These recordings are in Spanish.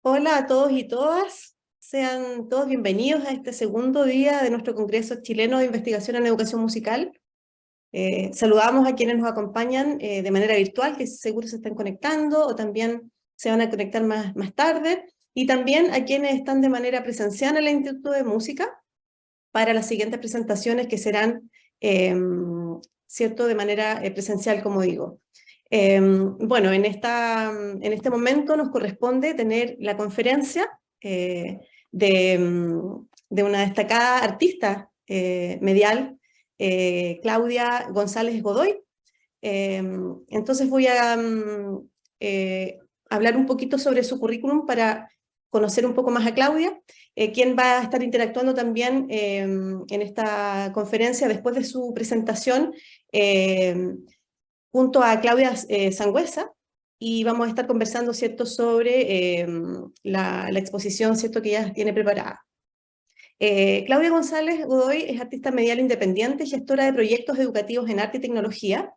Hola a todos y todas, sean todos bienvenidos a este segundo día de nuestro Congreso Chileno de Investigación en Educación Musical. Saludamos a quienes nos acompañan de manera virtual, que seguro se están conectando o también se van a conectar más tarde, y también a quienes están de manera presencial en el Instituto de Música para las siguientes presentaciones que serán, ¿cierto?, de manera presencial, como digo. Bueno, en este momento nos corresponde tener la conferencia de una destacada artista medial, Claudia González Godoy. Entonces voy a eh, hablar un poquito sobre su currículum para conocer un poco más a Claudia, quien va a estar interactuando también en esta conferencia después de su presentación, junto a Claudia Sangüesa, y vamos a estar conversando, ¿cierto?, sobre la exposición, ¿cierto?, que ella tiene preparada. Claudia González Godoy es artista medial independiente y gestora de proyectos educativos en arte y tecnología.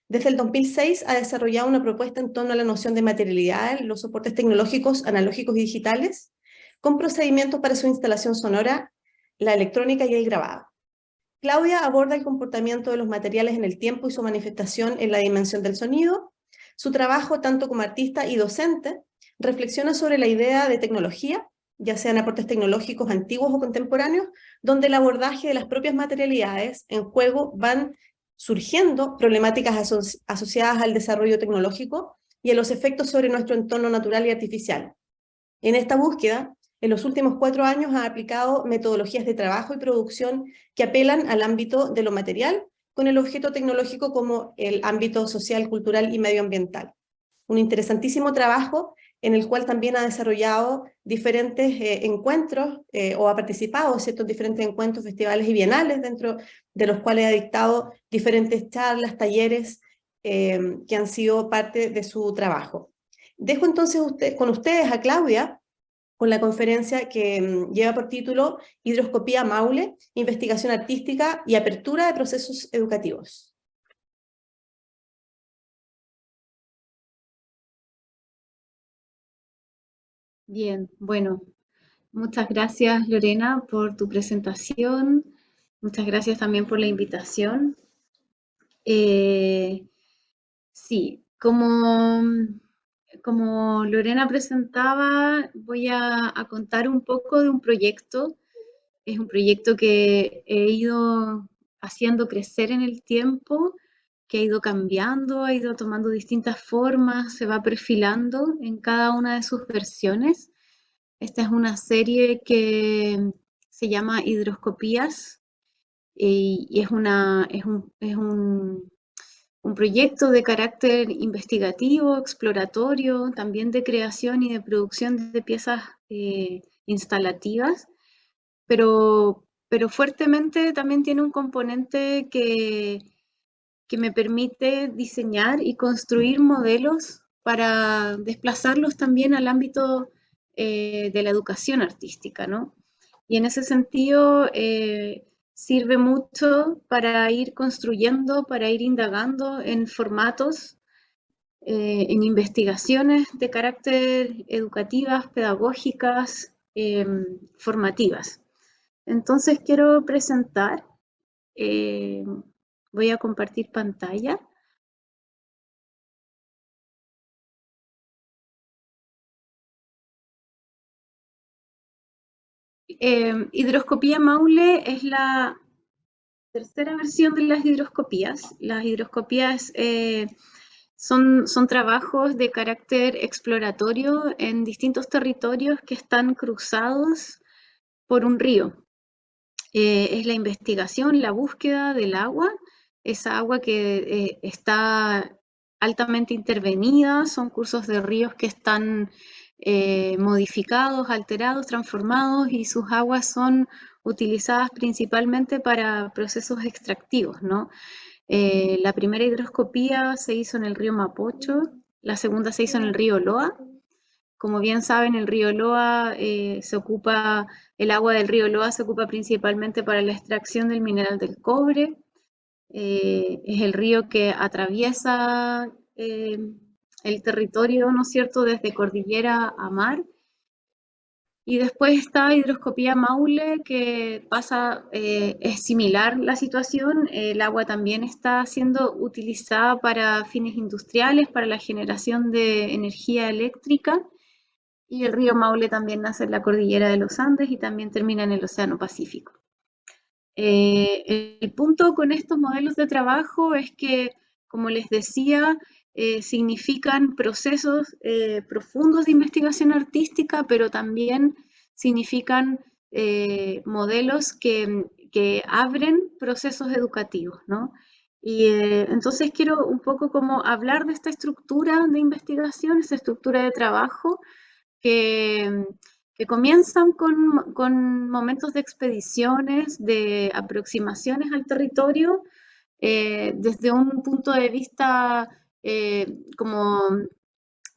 Desde el 2006 ha desarrollado una propuesta en torno a la noción de materialidad en los soportes tecnológicos, analógicos y digitales, con procedimientos para su instalación sonora, la electrónica y el grabado. Claudia aborda el comportamiento de los materiales en el tiempo y su manifestación en la dimensión del sonido. Su trabajo, tanto como artista y docente, reflexiona sobre la idea de tecnología, ya sean aportes tecnológicos antiguos o contemporáneos, donde el abordaje de las propias materialidades en juego van surgiendo problemáticas asociadas al desarrollo tecnológico y a los efectos sobre nuestro entorno natural y artificial. En esta búsqueda, en los últimos 4 años ha aplicado metodologías de trabajo y producción que apelan al ámbito de lo material, con el objeto tecnológico como el ámbito social, cultural y medioambiental. Un interesantísimo trabajo en el cual también ha desarrollado diferentes encuentros o ha participado en ciertos diferentes encuentros, festivales y bienales, dentro de los cuales ha dictado diferentes charlas, talleres que han sido parte de su trabajo. Dejo entonces con ustedes a Claudia con la conferencia que lleva por título Hidroscopía Maule, investigación artística y apertura de procesos educativos. Bien, bueno, muchas gracias Lorena por tu presentación, muchas gracias también por la invitación. Sí, como Lorena presentaba, voy a contar un poco de un proyecto. Es un proyecto que he ido haciendo crecer en el tiempo, que ha ido cambiando, ha ido tomando distintas formas, se va perfilando en cada una de sus versiones. Esta es una serie que se llama Hidroscopías y es un proyecto de carácter investigativo, exploratorio, también de creación y de producción de piezas instalativas, pero fuertemente también tiene un componente que me permite diseñar y construir modelos para desplazarlos también al ámbito de la educación artística, ¿no? Y en ese sentido sirve mucho para ir construyendo, para ir indagando en formatos, en investigaciones de carácter educativas, pedagógicas, formativas. Entonces quiero presentar, eh, voy a compartir pantalla. Hidroscopía Maule es la tercera versión de las hidroscopías. Las hidroscopías son trabajos de carácter exploratorio en distintos territorios que están cruzados por un río. Es la investigación, la búsqueda del agua, esa agua que está altamente intervenida, son cursos de ríos que están modificados, alterados, transformados y sus aguas son utilizadas principalmente para procesos extractivos, ¿no? La primera hidroscopía se hizo en el río Mapocho, la segunda se hizo en el río Loa. Como bien saben, el río Loa el agua del río Loa se ocupa principalmente para la extracción del mineral del cobre. Es el río que atraviesa el territorio, ¿no es cierto?, desde cordillera a mar Y después está Hidroscopía Maule, que pasa, es similar la situación. El agua también está siendo utilizada para fines industriales, para la generación de energía eléctrica. Y el río Maule también nace en la cordillera de los Andes y también termina en el Océano Pacífico. El punto con estos modelos de trabajo es que, como les decía, significan procesos profundos de investigación artística, pero también significan modelos que abren procesos educativos, ¿no? Y entonces quiero un poco como hablar de esta estructura de investigación, esta estructura de trabajo, que, que comienzan con momentos de expediciones, de aproximaciones al territorio, desde un punto de vista como,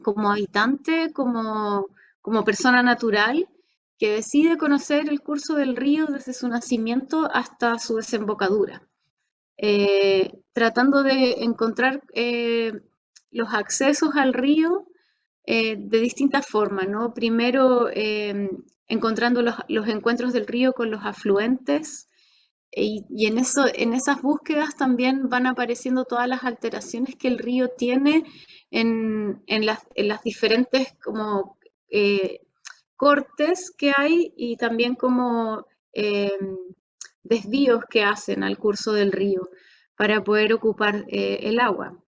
como habitante, como persona natural, que decide conocer el curso del río desde su nacimiento hasta su desembocadura, tratando de encontrar los accesos al río de distintas formas, ¿no? Primero, encontrando los encuentros del río con los afluentes, y en eso, en esas búsquedas también van apareciendo todas las alteraciones que el río tiene en las diferentes como cortes que hay, y también como desvíos que hacen al curso del río para poder ocupar el agua.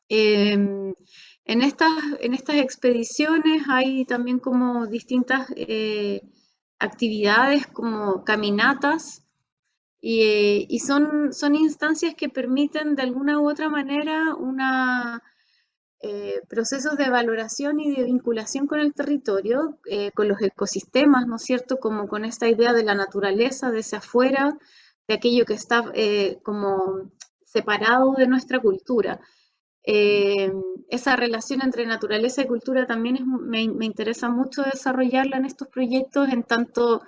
En estas expediciones hay también como distintas actividades como caminatas, y son instancias que permiten de alguna u otra manera procesos de valoración y de vinculación con el territorio, con los ecosistemas, ¿no es cierto? Como con esta idea de la naturaleza, de ese afuera, de aquello que está como separado de nuestra cultura. Eh, Esa relación entre naturaleza y cultura también me interesa mucho desarrollarla en estos proyectos, en tanto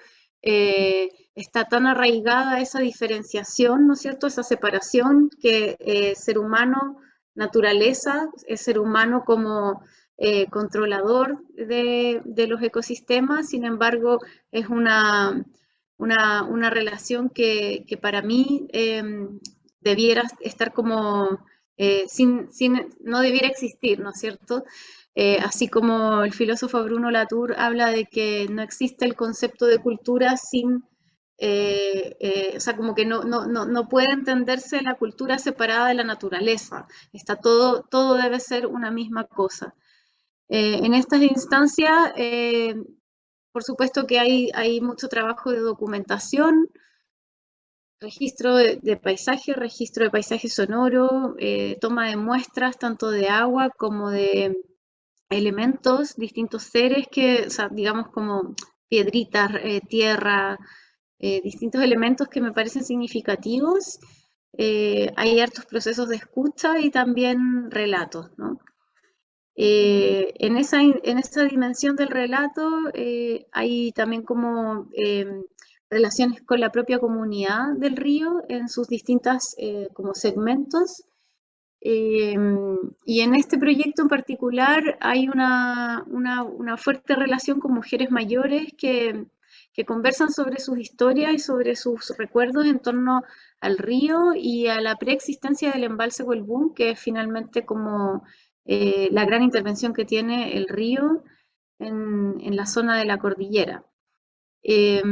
está tan arraigada esa diferenciación, ¿no es cierto? Esa separación que ser humano, naturaleza, es ser humano como controlador de los ecosistemas. Sin embargo, es una relación que para mí debiera estar como no debiera existir, ¿no es cierto? Así como el filósofo Bruno Latour habla de que no existe el concepto de cultura sin, o sea, como que no puede entenderse la cultura separada de la naturaleza. Todo debe ser una misma cosa. En estas instancias, por supuesto que hay mucho trabajo de documentación, registro registro de paisaje sonoro, toma de muestras tanto de agua como de elementos, distintos seres que, o sea, digamos como piedritas, tierra, distintos elementos que me parecen significativos. Hay hartos procesos de escucha y también relatos, ¿no? En esa dimensión del relato hay también como relaciones con la propia comunidad del río en sus distintas como segmentos. Eh, y en este proyecto en particular hay una fuerte relación con mujeres mayores que conversan sobre sus historias y sobre sus recuerdos en torno al río y a la preexistencia del embalse Colbún, que es finalmente como la gran intervención que tiene el río en la zona de la cordillera. Eh,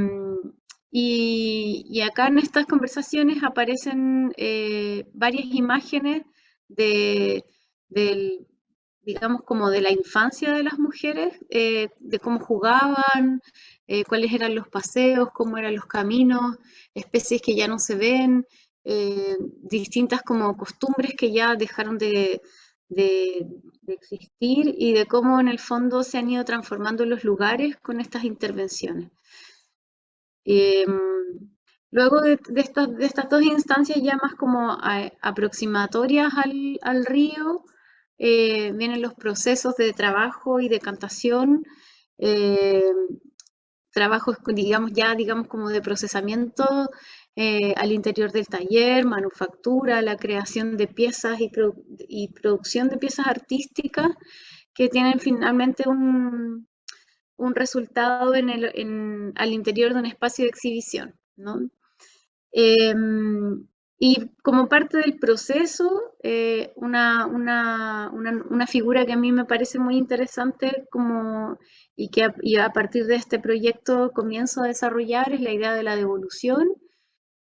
y acá en estas conversaciones aparecen varias imágenes de, del, digamos, como de la infancia de las mujeres, de cómo jugaban, cuáles eran los paseos, cómo eran los caminos, especies que ya no se ven, distintas como costumbres que ya dejaron de existir, y de cómo en el fondo se han ido transformando los lugares con estas intervenciones. Eh, Luego de estas dos instancias ya más como aproximatorias al río, vienen los procesos de trabajo y de cantación, eh, trabajos, digamos como de procesamiento al interior del taller, manufactura, la creación de piezas y producción de piezas artísticas que tienen finalmente un resultado al interior de un espacio de exhibición, ¿no? Y como parte del proceso, una figura que a mí me parece muy interesante y a partir de este proyecto comienzo a desarrollar es la idea de la devolución,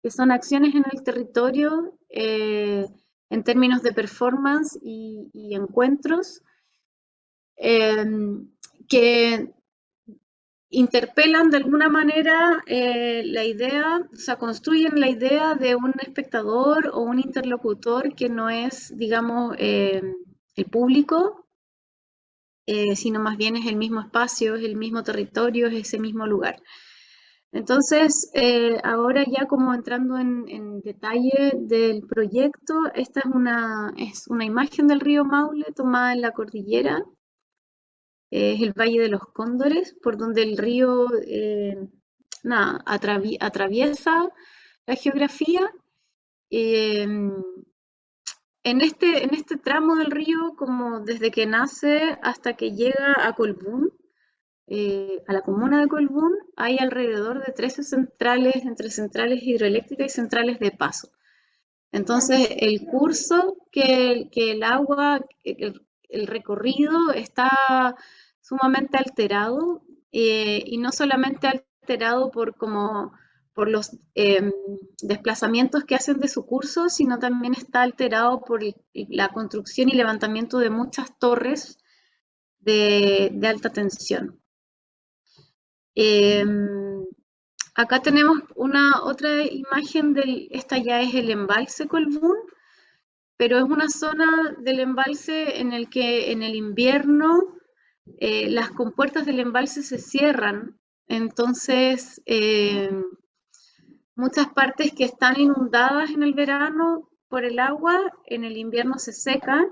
que son acciones en el territorio en términos de performance y encuentros que interpelan de alguna manera la idea, o sea, construyen la idea de un espectador o un interlocutor que no es, digamos, el público, sino más bien es el mismo espacio, es el mismo territorio, es ese mismo lugar. Entonces, ahora ya como entrando en detalle del proyecto, esta es una imagen del río Maule tomada en la cordillera, es el Valle de los Cóndores, por donde el río atraviesa la geografía. En este tramo del río, como desde que nace hasta que llega a Colbún, a la comuna de Colbún, hay alrededor de 13 centrales, entre centrales hidroeléctricas y centrales de paso. Entonces, el curso que el agua, el recorrido está sumamente alterado y no solamente alterado por los desplazamientos que hacen de su curso, sino también está alterado por la construcción y levantamiento de muchas torres de alta tensión. Acá tenemos otra imagen esta ya es el embalse Colbún, pero es una zona del embalse en el que en el invierno las compuertas del embalse se cierran, entonces muchas partes que están inundadas en el verano por el agua, en el invierno se secan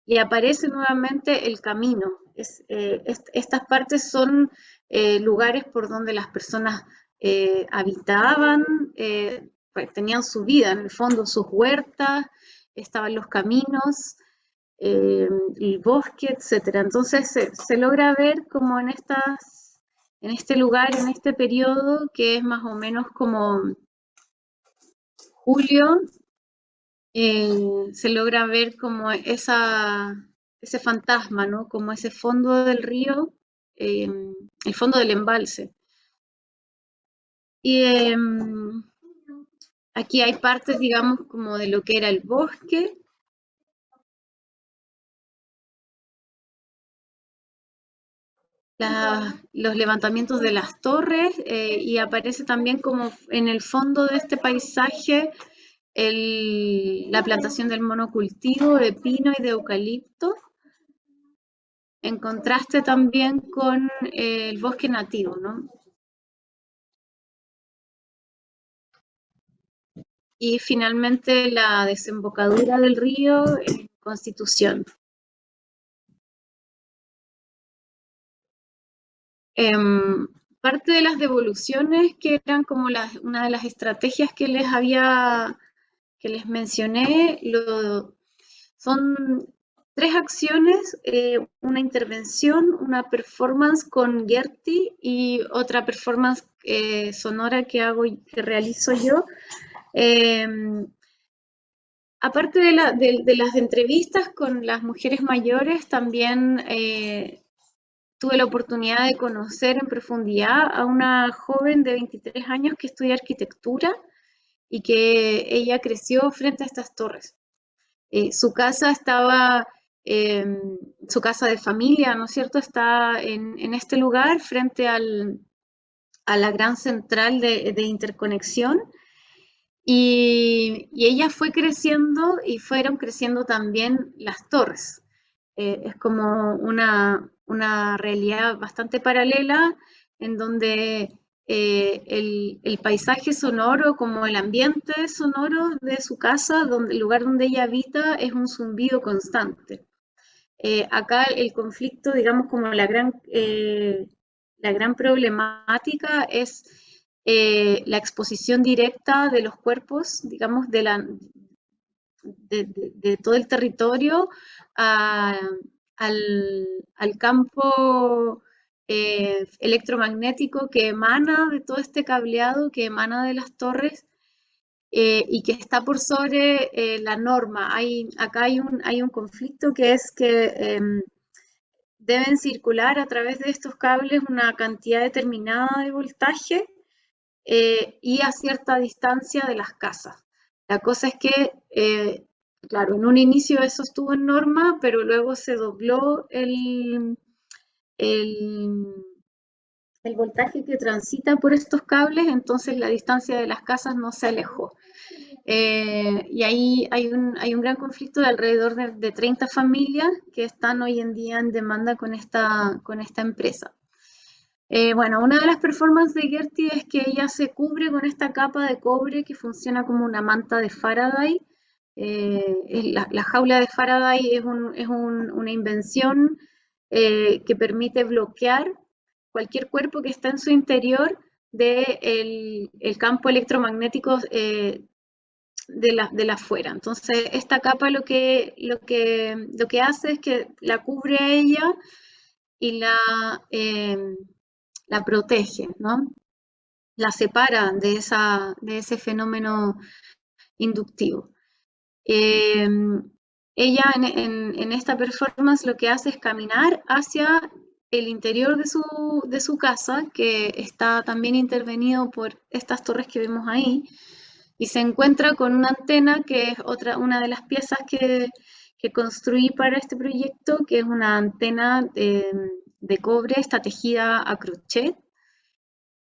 y aparece nuevamente el camino. Estas partes son lugares por donde las personas habitaban, pues, tenían su vida, en el fondo sus huertas, estaban los caminos, el bosque, etc. Entonces se logra ver como en este lugar, en este periodo, que es más o menos como julio, se logra ver como ese fantasma, ¿no? Como ese fondo del río, el fondo del embalse. Y aquí hay partes, digamos, como de lo que era el bosque. Los levantamientos de las torres y aparece también como en el fondo de este paisaje la plantación del monocultivo de pino y de eucalipto, en contraste también con el bosque nativo, ¿no? Y finalmente la desembocadura del río en Constitución. Parte de las devoluciones que eran como una de las estrategias que les mencioné, son 3 acciones, una intervención, una performance con Gertie y otra performance sonora que realizo yo. Aparte de las entrevistas con las mujeres mayores, también tuve la oportunidad de conocer en profundidad a una joven de 23 años que estudia arquitectura y que ella creció frente a estas torres. Su casa su casa de familia, ¿no es cierto?, está en este lugar frente a la gran central de interconexión. Y ella fue creciendo y fueron creciendo también las torres. Es como una realidad bastante paralela en donde el paisaje sonoro, como el ambiente sonoro de su casa, el lugar donde ella habita, es un zumbido constante. Acá el conflicto, digamos, como la gran problemática es la exposición directa de los cuerpos, digamos, de todo el territorio al campo electromagnético que emana de todo este cableado, que emana de las torres, y que está por sobre la norma. Acá hay un conflicto, que es que deben circular a través de estos cables una cantidad determinada de voltaje, y a cierta distancia de las casas. La cosa es que, claro, en un inicio eso estuvo en norma, pero luego se dobló el, el voltaje que transita por estos cables, entonces la distancia de las casas no se alejó. Y ahí hay un gran conflicto de alrededor de 30 familias que están hoy en día en demanda con esta empresa. Bueno, una de las performances de Gertie es que ella se cubre con esta capa de cobre que funciona como una manta de Faraday. La jaula de Faraday una invención que permite bloquear cualquier cuerpo que está en su interior del el campo electromagnético de la afuera. Entonces, esta capa lo que hace es que la cubre a ella y la protege, ¿no? La separa de ese fenómeno inductivo. Eh, Ella en esta performance lo que hace es caminar hacia el interior de su casa, que está también intervenido por estas torres que vemos ahí, y se encuentra con una antena que es una de las piezas que construí para este proyecto, que es una antena de cobre, está tejida a crochet,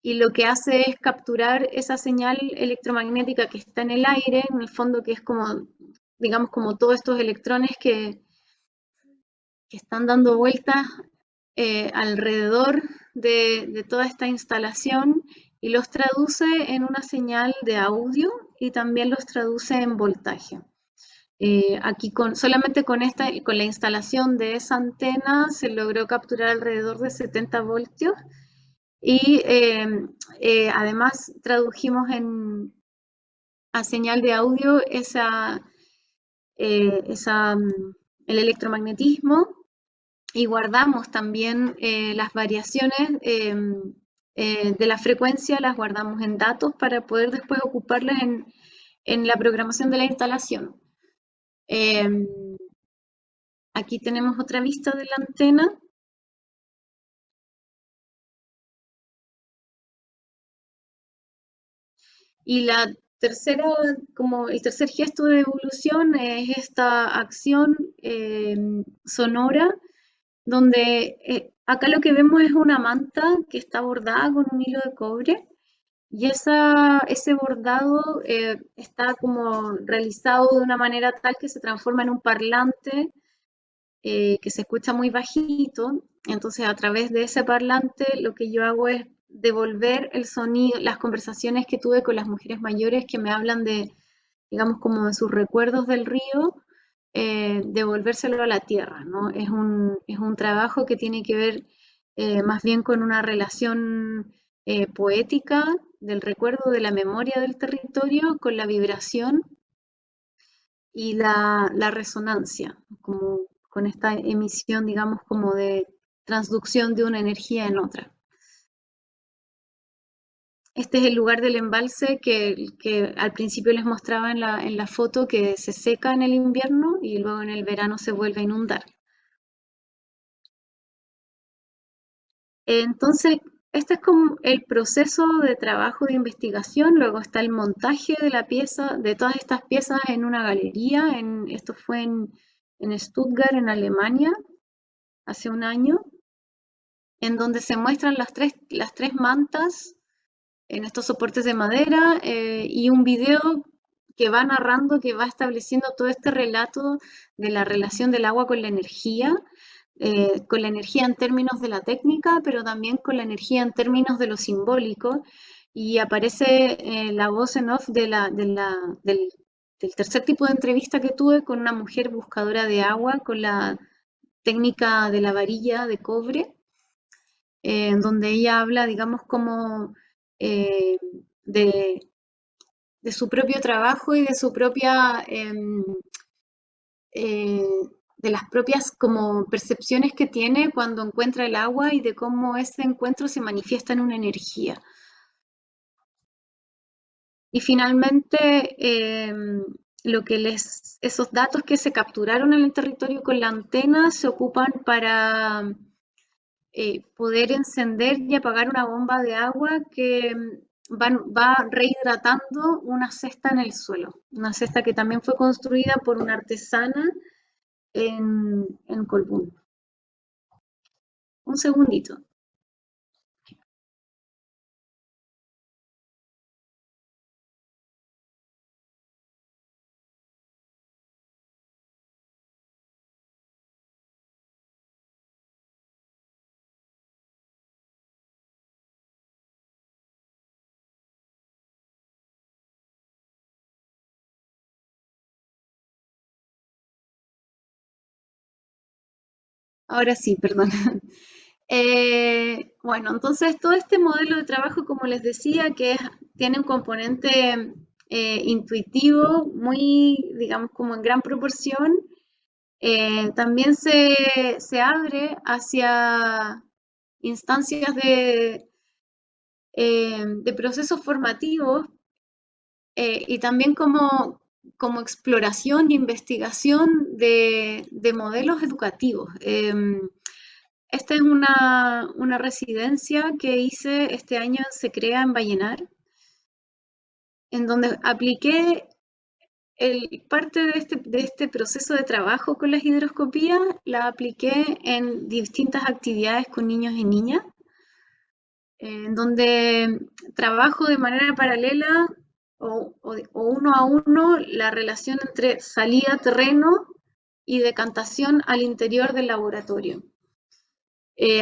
y lo que hace es capturar esa señal electromagnética que está en el aire, en el fondo, que es como, digamos, como todos estos electrones que están dando vueltas alrededor de toda esta instalación, y los traduce en una señal de audio y también los traduce en voltaje. Aquí solamente con la instalación de esa antena se logró capturar alrededor de 70 voltios, y además tradujimos a señal de audio el electromagnetismo, y guardamos también las variaciones de la frecuencia, las guardamos en datos para poder después ocuparlas en la programación de la instalación. Aquí tenemos otra vista de la antena. Y como el tercer gesto de evolución es esta acción sonora, donde acá lo que vemos es una manta que está bordada con un hilo de cobre, y ese bordado está como realizado de una manera tal que se transforma en un parlante que se escucha muy bajito. Entonces, a través de ese parlante, lo que yo hago es devolver el sonido, las conversaciones que tuve con las mujeres mayores que me hablan digamos, como de sus recuerdos del río, devolvérselo a la tierra, ¿no? Es un trabajo que tiene que ver más bien con una relación poética del recuerdo, de la memoria del territorio, con la vibración y la resonancia, como con esta emisión, digamos, como de transducción de una energía en otra. Este es el lugar del embalse que al principio les mostraba en la foto, que se seca en el invierno y luego en el verano se vuelve a inundar. Entonces, este es como el proceso de trabajo de investigación. Luego está el montaje de todas estas piezas en una galería. Esto fue en Stuttgart, en Alemania, hace un año, en donde se muestran las tres mantas en estos soportes de madera, y un video que va narrando, que va estableciendo todo este relato de la relación del agua con la energía en términos de la técnica, pero también con la energía en términos de lo simbólico. Y aparece la voz en off del tercer tipo de entrevista que tuve, con una mujer buscadora de agua con la técnica de la varilla de cobre, donde ella habla, digamos, como eh, de, su propio trabajo y de su propia de las propias como percepciones que tiene cuando encuentra el agua y de cómo ese encuentro se manifiesta en una energía. Y finalmente, esos datos que se capturaron en el territorio con la antena se ocupan para poder encender y apagar una bomba de agua que va rehidratando una cesta en el suelo, una cesta que también fue construida por una artesana en Colbún. Un segundito. Ahora sí, perdón. Bueno, entonces todo este modelo de trabajo, como les decía, tiene un componente intuitivo muy, digamos, como en gran proporción, también se abre hacia instancias de procesos formativos y también como exploración y investigación de modelos educativos. Esta es una residencia que hice este año en SECREA en Vallenar, en donde apliqué parte de este proceso de trabajo con las hidroscopías, la apliqué en distintas actividades con niños y niñas, en donde trabajo de manera paralela o uno a uno la relación entre salida a terreno y decantación al interior del laboratorio.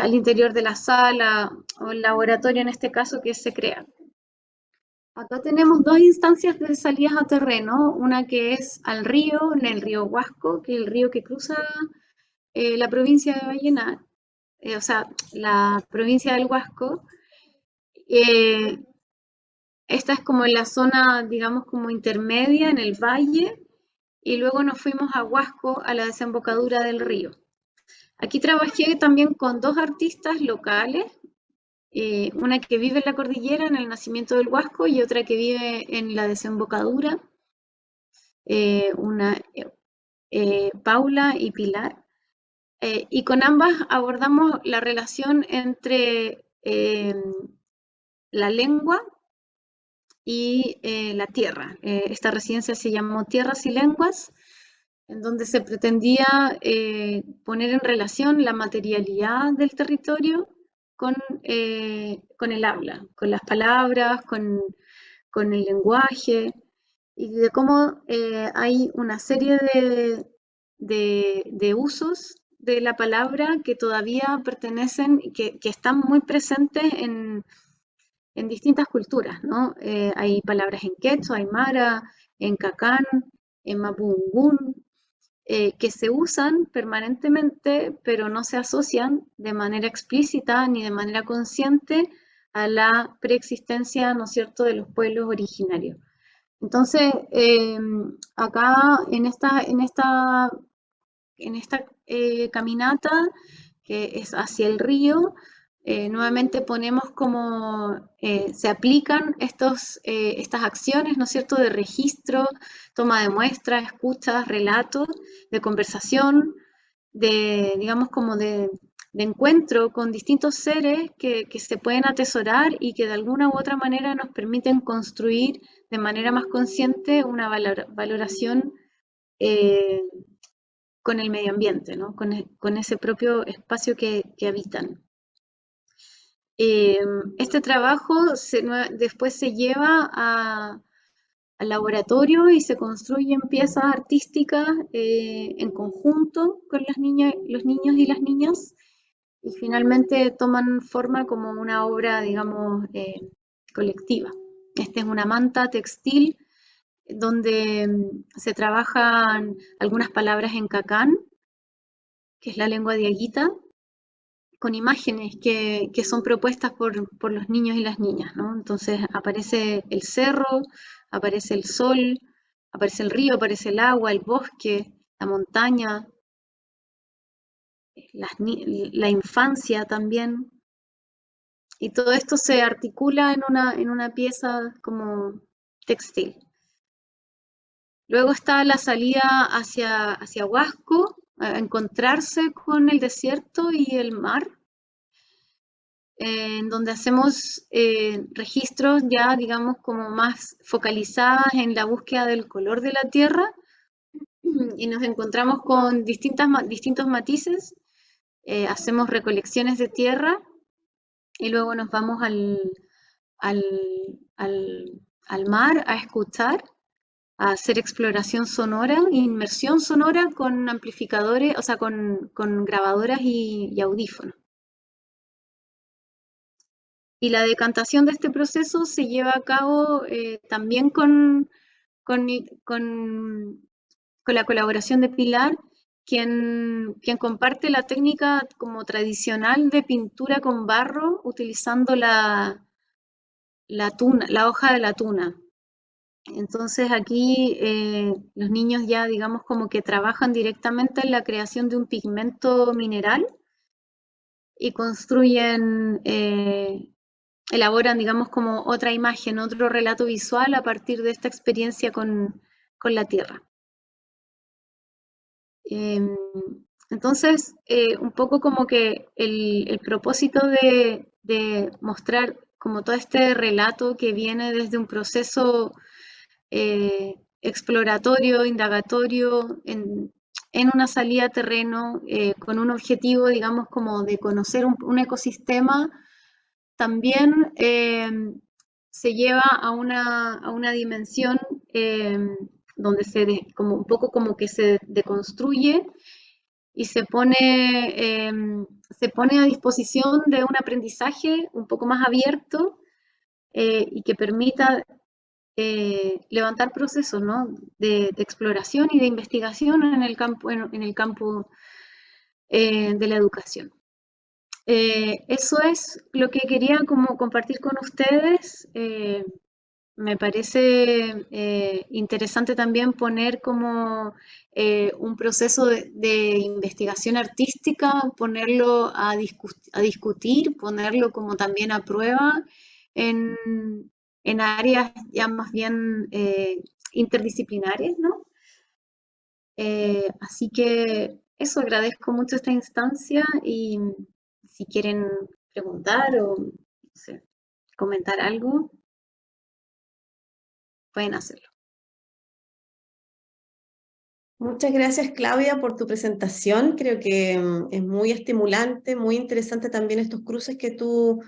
Al interior de la sala o el laboratorio en este caso que se crea. Acá tenemos dos instancias de salidas a terreno, una que es al río, en el río Huasco, que es el río que cruza la provincia de Vallenar, o sea, la provincia del Huasco. Esta es como en la zona, digamos, como intermedia, en el valle, y luego nos fuimos a Huasco, a la desembocadura del río. Aquí trabajé también con dos artistas locales, una que vive en la cordillera, en el nacimiento del Huasco, y otra que vive en la desembocadura, Paula y Pilar. Y con ambas abordamos la relación entre la lengua y la tierra. Esta residencia se llamó Tierras y Lenguas, en donde se pretendía poner en relación la materialidad del territorio con el habla, con las palabras, con el lenguaje, y de cómo hay una serie de usos de la palabra que todavía pertenecen, que están muy presentes en distintas culturas, ¿no? Hay palabras en quechua, aymara, en cacán, en mapudungún, que se usan permanentemente, pero no se asocian de manera explícita ni de manera consciente a la preexistencia, ¿no es cierto?, de los pueblos originarios. Entonces, acá en esta caminata, que es hacia el río, nuevamente ponemos como se aplican estas acciones, ¿no es cierto?, de registro, toma de muestras, escuchas, relatos, de conversación, digamos, como de encuentro con distintos seres que se pueden atesorar y que de alguna u otra manera nos permiten construir de manera más consciente una valoración con el medio ambiente, ¿no? Con ese propio espacio que habitan. Este trabajo después se lleva al laboratorio y se construyen piezas artísticas en conjunto con los niños y las niñas, y finalmente toman forma como una obra, digamos, colectiva. Esta es una manta textil donde se trabajan algunas palabras en cacán, que es la lengua diaguita, con imágenes que son propuestas por los niños y las niñas, ¿no? Entonces aparece el cerro, aparece el sol, aparece el río, aparece el agua, el bosque, la montaña, la infancia también, y todo esto se articula en una pieza como textil. Luego está la salida hacia Huasco, a encontrarse con el desierto y el mar, en donde hacemos registros ya, digamos, como más focalizadas en la búsqueda del color de la tierra, y nos encontramos con distintos matices, hacemos recolecciones de tierra y luego nos vamos al, al mar a escuchar, a hacer exploración sonora, inmersión sonora con amplificadores, o sea, con grabadoras y audífonos. Y la decantación de este proceso se lleva a cabo también con, con, con la colaboración de Pilar, quien comparte la técnica como tradicional de pintura con barro utilizando la hoja de la tuna. Entonces aquí los niños ya digamos como que trabajan directamente en la creación de un pigmento mineral y construyen, elaboran digamos como otra imagen, otro relato visual a partir de esta experiencia con la tierra. Entonces, un poco como que el propósito de mostrar como todo este relato que viene desde un proceso exploratorio, indagatorio, en una salida a terreno, con un objetivo, digamos, como de conocer un ecosistema, también se lleva a una dimensión donde como un poco como que se deconstruye y se pone a disposición de un aprendizaje un poco más abierto y que permita levantar procesos, ¿no? de exploración y de investigación en el campo de la educación. Eso es lo que quería como compartir con ustedes. Me parece interesante también poner como un proceso de investigación artística, ponerlo a discutir, ponerlo como también a prueba en, en áreas ya más bien interdisciplinares, ¿no? Así que eso, agradezco mucho esta instancia y si quieren preguntar o no sé, comentar algo, pueden hacerlo. Muchas gracias, Claudia, por tu presentación. Creo que es muy estimulante, muy interesante también estos cruces que tú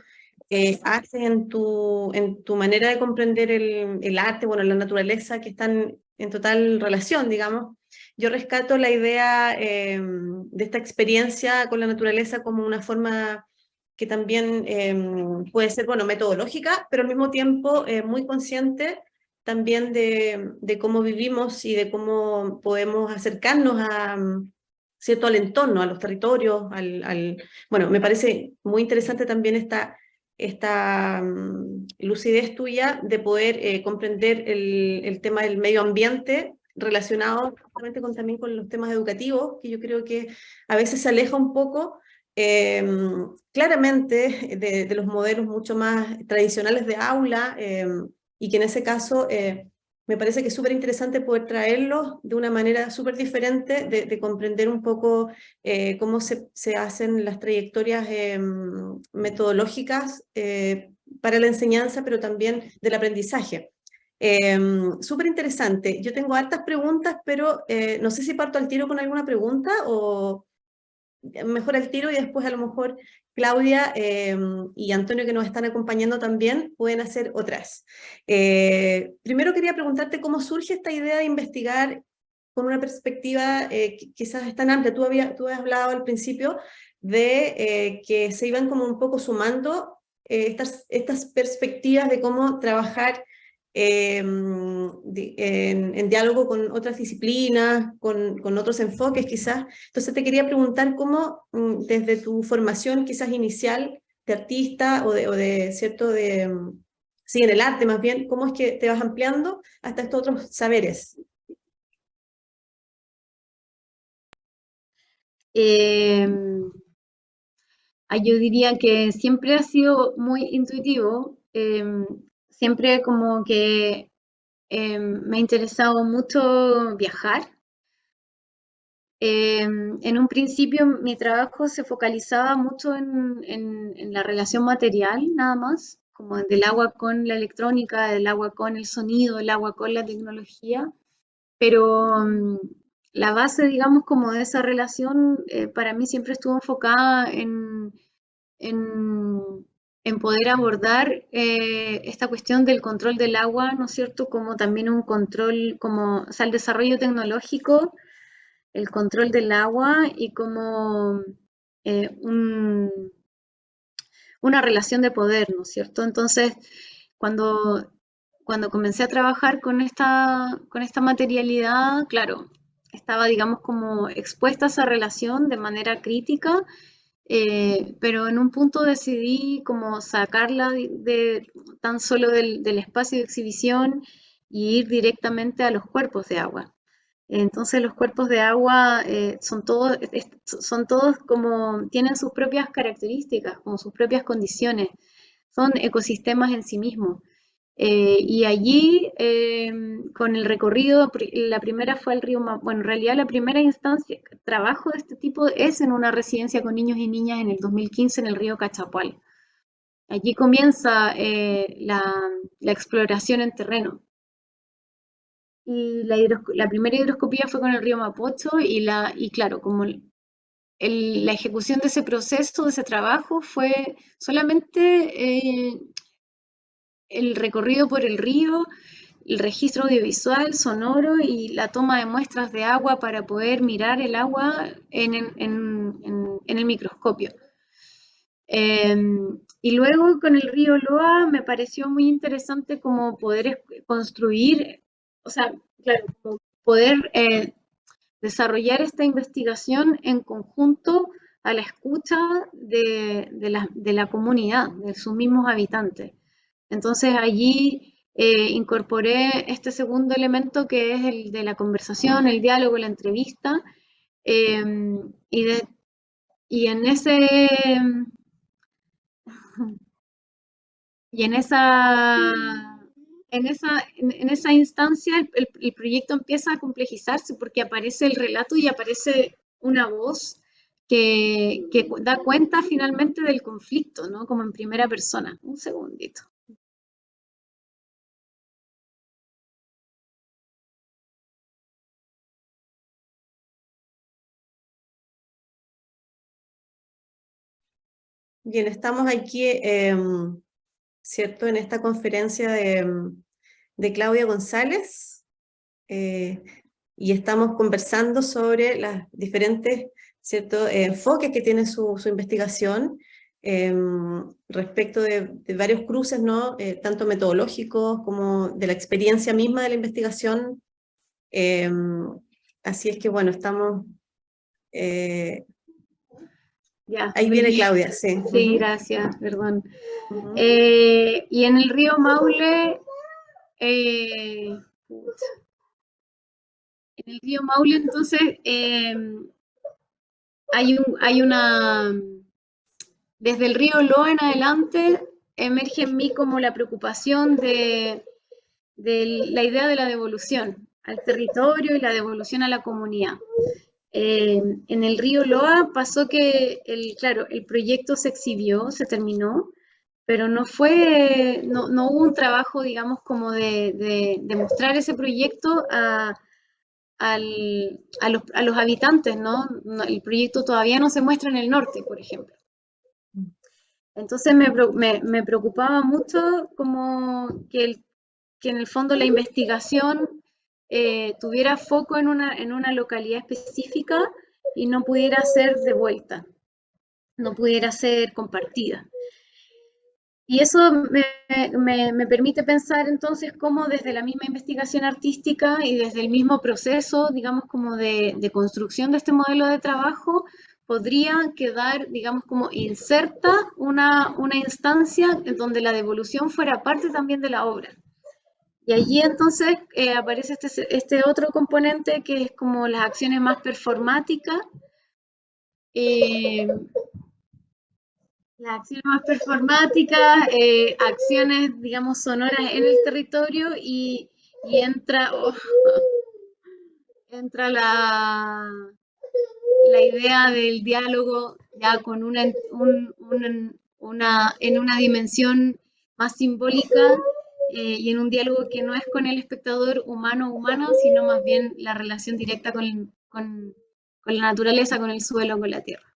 haces en tu manera de comprender el arte, bueno, la naturaleza, que están en total relación, digamos. Yo rescato la idea de esta experiencia con la naturaleza como una forma que también puede ser, bueno, metodológica, pero al mismo tiempo muy consciente también de cómo vivimos y de cómo podemos acercarnos a, ¿cierto? Al entorno, a los territorios, bueno, me parece muy interesante también esta lucidez tuya de poder comprender el tema del medio ambiente relacionado justamente también con los temas educativos, que yo creo que a veces se aleja un poco claramente de los modelos mucho más tradicionales de aula, y que en ese caso me parece que es súper interesante poder traerlos de una manera súper diferente, de comprender un poco cómo se hacen las trayectorias metodológicas para la enseñanza, pero también del aprendizaje. Súper interesante. Yo tengo hartas preguntas, pero no sé si parto al tiro con alguna pregunta o mejor al tiro y después a lo mejor Claudia y Antonio, que nos están acompañando también, pueden hacer otras. Primero quería preguntarte cómo surge esta idea de investigar con una perspectiva quizás tan amplia. Tú has hablado al principio de que se iban como un poco sumando estas perspectivas de cómo trabajar en diálogo con otras disciplinas, con otros enfoques quizás. Entonces te quería preguntar cómo desde tu formación quizás inicial de artista cierto, sí, en el arte más bien, cómo es que te vas ampliando hasta estos otros saberes. Yo diría que siempre ha sido muy intuitivo, siempre como que me ha interesado mucho viajar. En un principio mi trabajo se focalizaba mucho en la relación material, nada más, como del agua con la electrónica, del agua con el sonido, el agua con la tecnología, pero la base, digamos, como de esa relación para mí siempre estuvo enfocada en, en poder abordar esta cuestión del control del agua, ¿no es cierto? Como también un control, como, o sea, el desarrollo tecnológico, el control del agua y como una relación de poder, ¿no es cierto? Entonces, cuando, cuando comencé a trabajar con esta materialidad, claro, estaba, digamos, como expuesta a esa relación de manera crítica, pero en un punto decidí como sacarla tan solo del espacio de exhibición y ir directamente a los cuerpos de agua. Entonces los cuerpos de agua son todos como, tienen sus propias características, como sus propias condiciones, son ecosistemas en sí mismos. Y allí, con el recorrido, la primera fue al río bueno, en realidad la primera instancia, trabajo de este tipo es en una residencia con niños y niñas en el 2015 en el río Cachapual. Allí comienza la exploración en terreno. Y la primera hidroscopía fue con el río Mapocho y claro, como la ejecución de ese proceso, de ese trabajo, fue solamente el recorrido por el río, el registro audiovisual, sonoro y la toma de muestras de agua para poder mirar el agua en el microscopio. Y luego con el río Loa me pareció muy interesante como poder construir, o sea, claro, como poder desarrollar esta investigación en conjunto a la escucha de la comunidad, de sus mismos habitantes. Entonces allí incorporé este segundo elemento que es el de la conversación, el diálogo, la entrevista, eh, y, de, y en ese y en esa instancia el proyecto empieza a complejizarse porque aparece el relato y aparece una voz que da cuenta finalmente del conflicto, ¿no? Como en primera persona. Un segundito. Bien, estamos aquí, ¿cierto? En esta conferencia de Claudia González, y estamos conversando sobre las diferentes, ¿cierto? Enfoques que tiene su investigación respecto de varios cruces, ¿no? Tanto metodológicos como de la experiencia misma de la investigación. Así es que, bueno, estamos... Ya, ahí viene volví. Claudia, sí. Sí, gracias, perdón. Ujú. Y en el río Maule, eh, en el río Maule, entonces, hay una, desde el río Loa en adelante, emerge en mí como la preocupación de la idea de la devolución al territorio y la devolución a la comunidad. En el río Loa pasó que, claro, el proyecto se exhibió, se terminó, pero no hubo un trabajo, digamos, como de mostrar ese proyecto a los habitantes, ¿no? El proyecto todavía no se muestra en el norte, por ejemplo. Entonces me preocupaba mucho como que en el fondo la investigación tuviera foco en una localidad específica y no pudiera ser devuelta, no pudiera ser compartida. Y eso me permite pensar entonces cómo desde la misma investigación artística y desde el mismo proceso, digamos, como de construcción de este modelo de trabajo, podría quedar, digamos, como inserta una instancia en donde la devolución fuera parte también de la obra. Y allí entonces aparece este otro componente que es como las acciones más performáticas, eh, las acciones más performáticas, acciones, digamos, sonoras en el territorio y entra, entra la idea del diálogo ya con en una dimensión más simbólica y en un diálogo que no es con el espectador humano, sino más bien la relación directa con la naturaleza, con el suelo, con la tierra.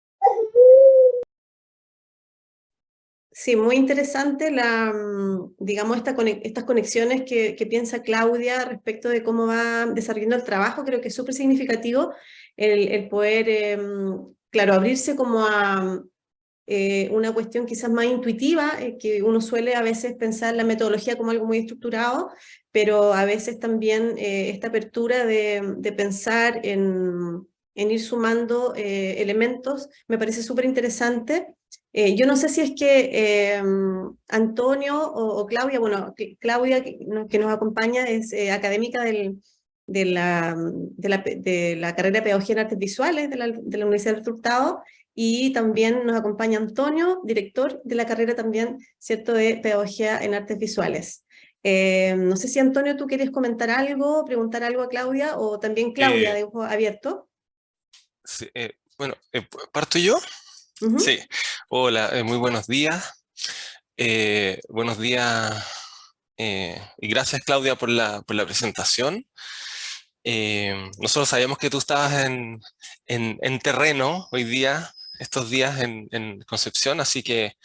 Sí, muy interesante digamos, estas conexiones que piensa Claudia respecto de cómo va desarrollando el trabajo. Creo que es súper significativo el poder, claro, abrirse como a una cuestión quizás más intuitiva, que uno suele a veces pensar la metodología como algo muy estructurado, pero a veces también esta apertura de pensar en ir sumando elementos me parece súper interesante. Yo no sé si es que Antonio o Claudia, bueno, Claudia que nos acompaña es académica de la carrera de Pedagogía en Artes Visuales de la Universidad del Hurtado, y también nos acompaña Antonio, director de la carrera también, ¿cierto?, de Pedagogía en Artes Visuales. No sé si Antonio, tú quieres comentar algo, preguntar algo a Claudia, o también Claudia, Eh, de Ojo Abierto. sí, bueno, ¿parto yo? Ujú. Sí. Hola, muy buenos días. Buenos días y gracias Claudia por la presentación. Nosotros sabíamos que tú estabas en terreno hoy día, estos días en Concepción, así que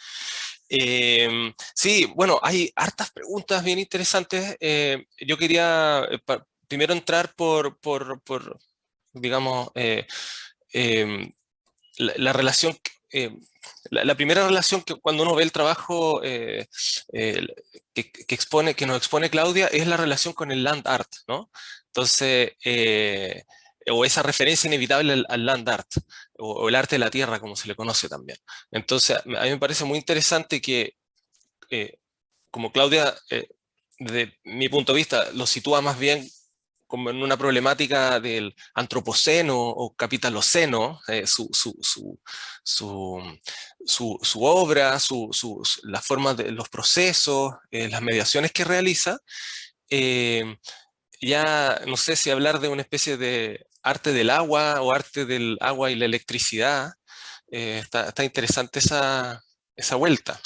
sí, bueno, hay hartas preguntas bien interesantes. Yo quería primero entrar digamos, em, la relación, la primera relación que cuando uno ve el trabajo eh, que expone, que nos expone Claudia es la relación con el land art, ¿no? Entonces, o esa referencia inevitable al land art, o el arte de la tierra, como se le conoce también. Entonces, a mí me parece muy interesante que, eh, como Claudia, de mi punto de vista, lo sitúa más bien como en una problemática del antropoceno o capitaloceno, su, su obra, las formas de los procesos, las mediaciones que realiza. eh, ya no sé si hablar de una especie de arte del agua o arte del agua y la electricidad. Está interesante esa vuelta.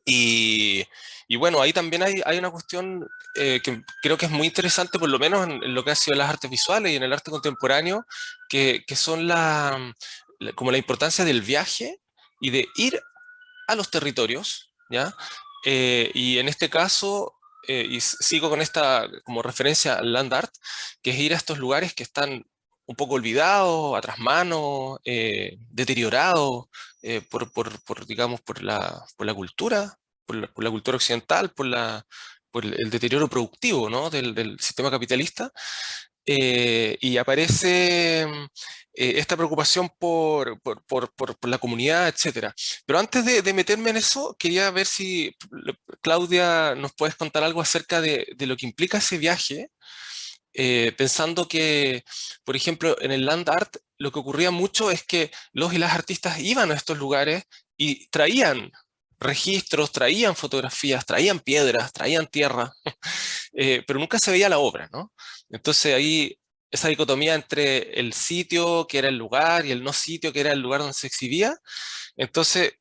Y, y bueno, ahí también hay una cuestión que creo que es muy interesante, por lo menos en lo que ha sido las artes visuales y en el arte contemporáneo, que son como la importancia del viaje y de ir a los territorios, ¿ya? Y en este caso, sigo con esta como referencia al land art, que es ir a estos lugares que están un poco olvidados, a trasmano, deteriorados digamos, por la cultura, por la cultura occidental, por el deterioro productivo, ¿no? del sistema capitalista. Y aparece esta preocupación por la comunidad, etcétera. Pero antes de meterme en eso, quería ver si, Claudia, nos puedes contar algo acerca de lo que implica ese viaje, pensando que, por ejemplo, en el land art, lo que ocurría mucho es que los y las artistas iban a estos lugares y traían registros, traían fotografías, traían piedras, traían tierra, pero nunca se veía la obra, ¿no? Entonces ahí esa dicotomía entre el sitio, que era el lugar, y el no sitio, que era el lugar donde se exhibía. Entonces,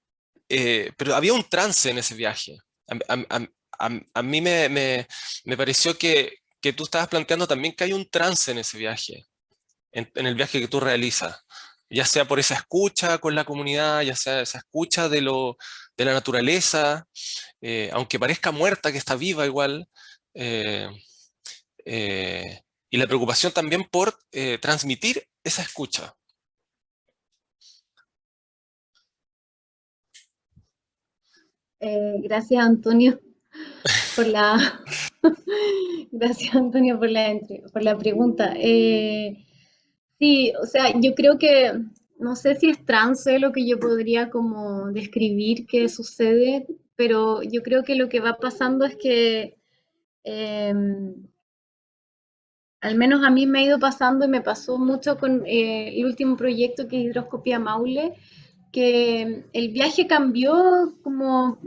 pero había un trance en ese viaje. A mí me pareció que tú estabas planteando también que hay un trance en ese viaje, en el viaje que tú realizas, ya sea por esa escucha con la comunidad, ya sea esa escucha de la naturaleza, aunque parezca muerta, que está viva igual, eh, y la preocupación también por transmitir esa escucha. Gracias, Antonio, por la, gracias, Antonio, por la pregunta. Sí, o sea, yo creo que, no sé si es trance lo que yo podría como describir que sucede, pero yo creo que lo que va pasando es que eh, al menos a mí me ha ido pasando y me pasó mucho con el último proyecto que es Hidroscopía Maule, que el viaje cambió como,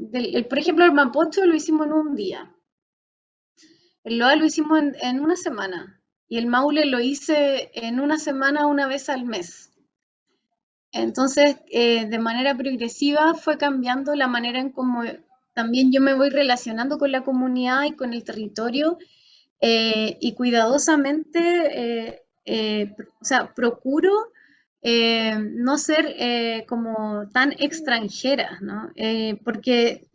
por ejemplo, el Mapocho lo hicimos en un día, el Loa lo hicimos en una semana y el Maule lo hice en una semana una vez al mes. Entonces, de manera progresiva fue cambiando la manera en cómo también yo me voy relacionando con la comunidad y con el territorio y cuidadosamente, o sea, procuro no ser como tan extranjera, ¿no? Porque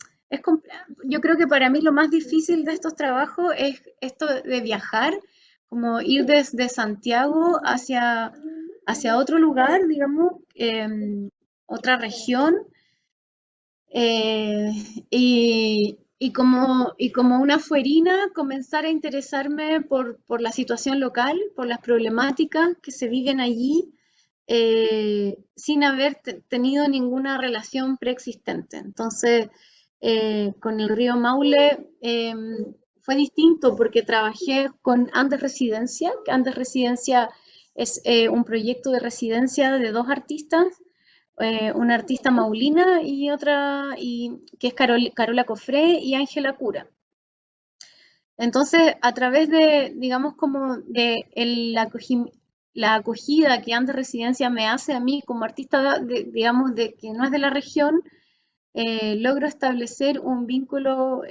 yo creo que para mí lo más difícil de estos trabajos es esto de viajar, como ir desde Santiago hacia otro lugar, digamos, otra región, eh, y como una fuerina comenzar a interesarme por la situación local, por las problemáticas que se viven allí, sin haber tenido ninguna relación preexistente. Entonces, con el río Maule fue distinto porque trabajé con Andes Residencia, que Andes Residencia es un proyecto de residencia de dos artistas, una artista maulina y otra que es Carola Cofré y Ángela Cura. Entonces, a través de, digamos, como de la acogida que Andes Residencia me hace a mí como artista, digamos, de que no es de la región, logro establecer un vínculo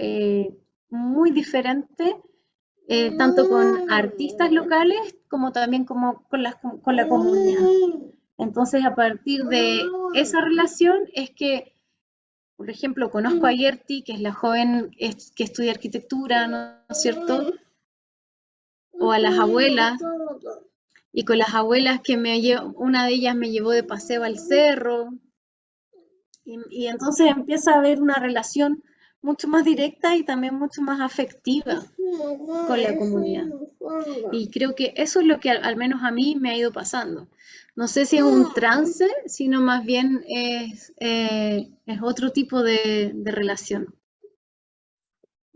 muy diferente, tanto con artistas locales como también como con la comunidad. Entonces, a partir de esa relación es que, por ejemplo, conozco a Yerti, que es la joven que estudia arquitectura, ¿no es cierto? O a las abuelas, y con las abuelas que una de ellas me llevó de paseo al cerro, y entonces empieza a haber una relación mucho más directa y también mucho más afectiva con la comunidad. Y creo que eso es lo que al menos a mí me ha ido pasando. No sé si es un trance, sino más bien es otro tipo de relación.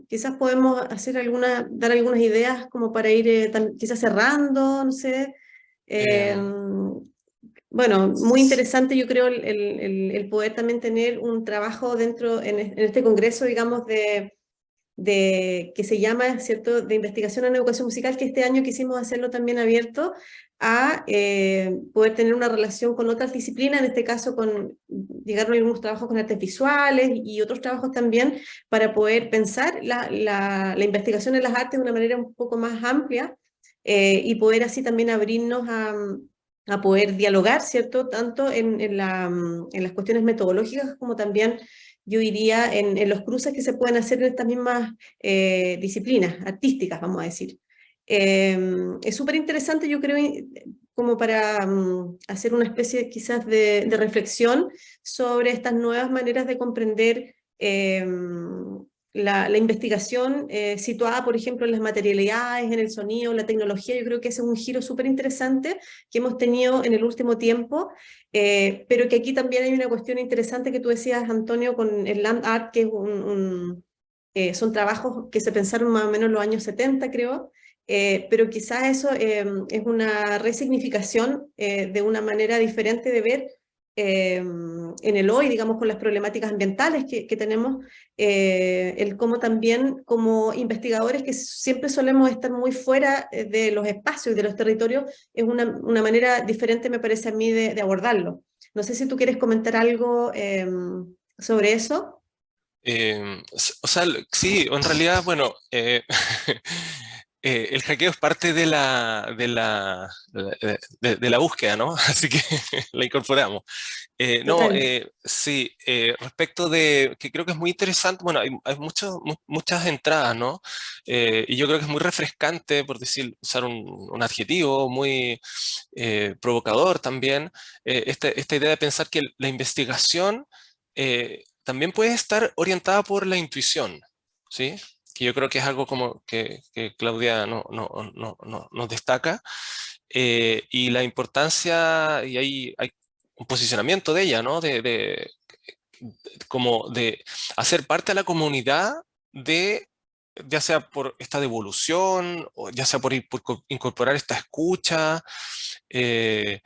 Quizás podemos dar algunas ideas como para ir quizás cerrando, no sé. Bueno, muy interesante yo creo el poder también tener un trabajo dentro, en este congreso, digamos, que se llama, ¿cierto?, de investigación en educación musical, que este año quisimos hacerlo también abierto a poder tener una relación con otras disciplinas, en este caso llegaron algunos trabajos con artes visuales y otros trabajos también, para poder pensar la investigación en las artes de una manera un poco más amplia y poder así también abrirnos a poder dialogar, ¿cierto?, tanto en las cuestiones metodológicas como también yo diría, en los cruces que se pueden hacer en estas mismas disciplinas artísticas, vamos a decir. Es súper interesante, yo creo, como para hacer una especie quizás de reflexión sobre estas nuevas maneras de comprender la investigación situada, por ejemplo, en las materialidades, en el sonido, la tecnología. Yo creo que ese es un giro súper interesante que hemos tenido en el último tiempo, pero que aquí también hay una cuestión interesante que tú decías, Antonio, con el land art, que es son trabajos que se pensaron más o menos en los años 70, creo, pero quizás eso es una resignificación de una manera diferente de ver en el hoy, digamos, con las problemáticas ambientales que tenemos, el cómo también como investigadores que siempre solemos estar muy fuera de los espacios y de los territorios, es una manera diferente, me parece a mí, de abordarlo. No sé si tú quieres comentar algo sobre eso. O sea, sí, en realidad, bueno, el hackeo es parte de la búsqueda, ¿no? Así que la incorporamos. No, Total. sí, respecto de, que creo que es muy interesante, bueno, hay muchas entradas, ¿no? Y yo creo que es muy refrescante, por decir, usar un adjetivo muy provocador también, esta idea de pensar que la investigación también puede estar orientada por la intuición, ¿sí? Que yo creo que es algo como que Claudia nos destaca, y la importancia, y hay un posicionamiento de ella, ¿no? Como de hacer parte de la comunidad de ya sea por esta devolución, o ya sea por incorporar esta escucha, que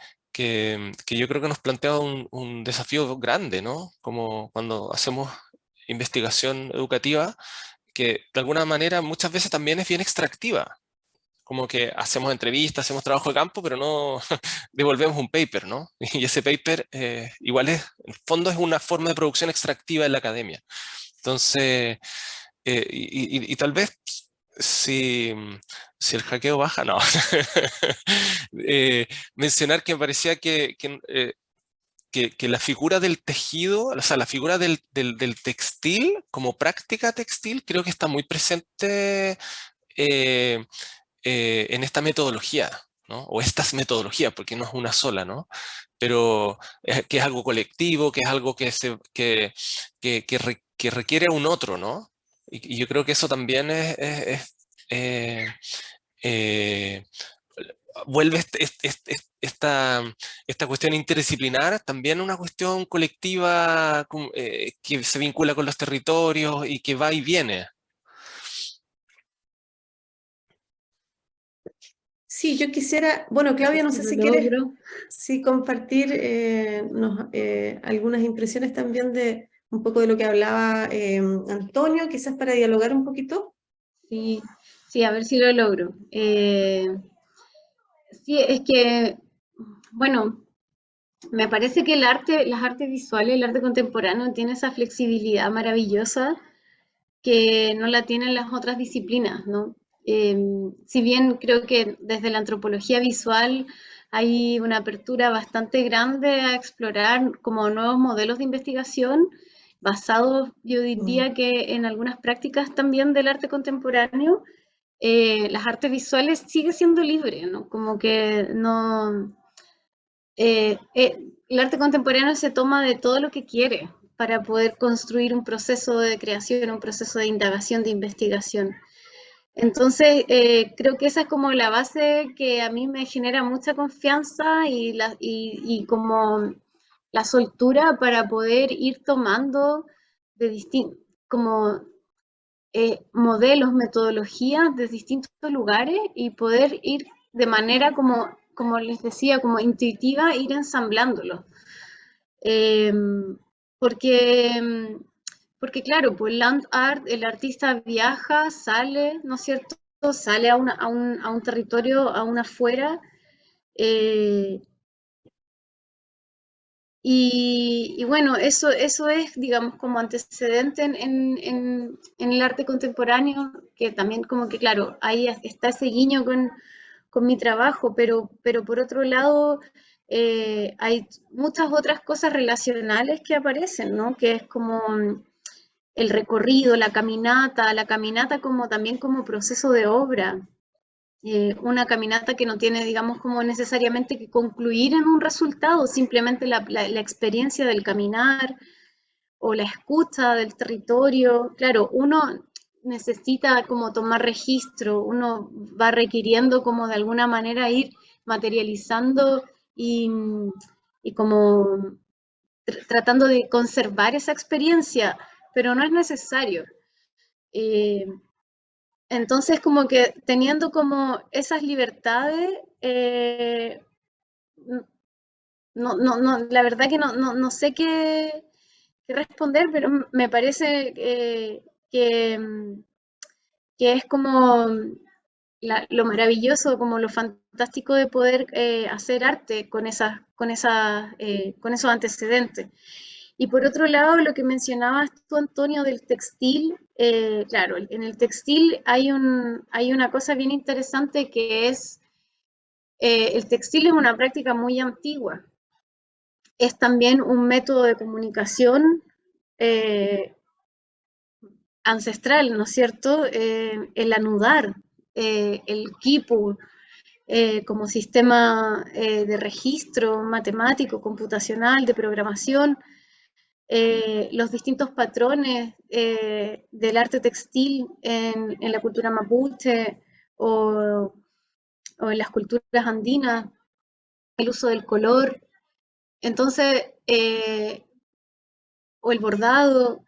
yo creo que nos plantea un desafío grande, ¿no? Como cuando hacemos investigación educativa, que de alguna manera muchas veces también es bien extractiva. Como que hacemos entrevistas, hacemos trabajo de campo, pero no devolvemos un paper, ¿no? Y ese paper igual es, en el fondo es una forma de producción extractiva en la academia. Entonces, y tal vez si el hackeo baja, no. Mencionar que me parecía que la figura del tejido, o sea, la figura del textil como práctica textil, creo que está muy presente eh, en esta metodología, ¿no? O estas metodologías, porque no es una sola, ¿no? Pero que es algo colectivo, que es algo que requiere a un otro, ¿no? Y yo creo que eso también eh, eh, vuelve esta cuestión interdisciplinar también una cuestión colectiva que se vincula con los territorios y que va y viene. Sí, yo quisiera, bueno, No sé Claudia, no si sé lo si quieres logro. sí, compartir algunas impresiones también de un poco de lo que hablaba Antonio, quizás para dialogar un poquito. Sí, sí, a ver si lo logro. Sí, es que, bueno, me parece que el arte, las artes visuales, el arte contemporáneo tiene esa flexibilidad maravillosa que no la tienen las otras disciplinas, ¿no? Eh, si bien creo que desde la antropología visual hay una apertura bastante grande a explorar como nuevos modelos de investigación basados, yo Mm, diría que en algunas prácticas también del arte contemporáneo, las artes visuales sigue siendo libre, ¿no? Como que no, el arte contemporáneo se toma de todo lo que quiere para poder construir un proceso de creación, un proceso de indagación, de investigación. Entonces, creo que esa es como la base que a mí me genera mucha confianza y como la soltura para poder ir tomando de distintos, como modelos, metodologías de distintos lugares y poder ir de manera como les decía, como intuitiva, ir ensamblándolo. Eh, porque, porque claro, pues land art, el artista viaja, sale, ¿no es cierto? Sale a un territorio, a una afuera, eh, y bueno, eso es, digamos, como antecedente en el arte contemporáneo, que también como que, claro, ahí está ese guiño con mi trabajo, pero por otro lado, hay muchas otras cosas relacionales que aparecen, ¿no? Que es como el recorrido, la caminata como también como proceso de obra, una caminata que no tiene, digamos, como necesariamente que concluir en un resultado, simplemente la experiencia del caminar o la escucha del territorio. Claro, uno necesita como tomar registro, uno va requiriendo como de alguna manera ir materializando y como tratando de conservar esa experiencia, pero no es necesario. Eh, entonces, como que teniendo como esas libertades, la verdad que no sé qué responder, pero me parece que es como lo maravilloso, como lo fantástico de poder hacer arte con esos antecedentes. Y por otro lado, lo que mencionabas tú, Antonio, del textil, claro, en el textil hay una cosa bien interesante que es, el textil es una práctica muy antigua, es también un método de comunicación eh, ancestral, ¿no es cierto? El anudar, el quipu, como sistema de registro matemático, computacional, de programación, los distintos patrones del arte textil en la cultura mapuche o, o, en las culturas andinas, el uso del color, entonces, o el bordado.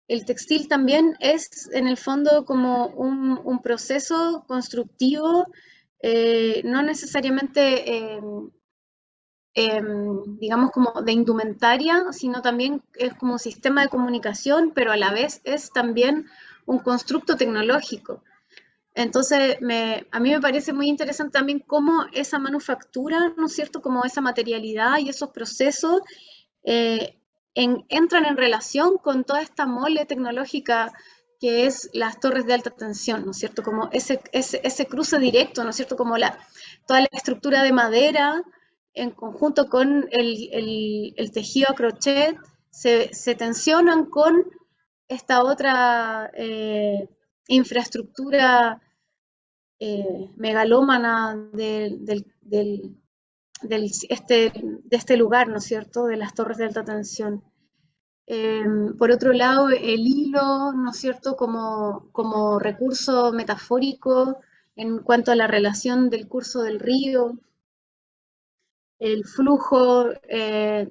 el textil también es en el fondo como un proceso constructivo, no necesariamente digamos como de indumentaria, sino también es como un sistema de comunicación, pero a la vez es también un constructo tecnológico. Entonces, a mí me parece muy interesante también cómo esa manufactura, ¿no es cierto?, como esa materialidad y esos procesos eh, entran en relación con toda esta mole tecnológica que es las torres de alta tensión, ¿no es cierto?, como ese cruce directo, ¿no es cierto?, como toda la estructura de madera en conjunto con el tejido a crochet se tensionan con esta otra infraestructura megalómana de este lugar, ¿no es cierto?, de las torres de alta tensión. Por otro lado, el hilo, ¿no es cierto?, como recurso metafórico en cuanto a la relación del curso del río, el flujo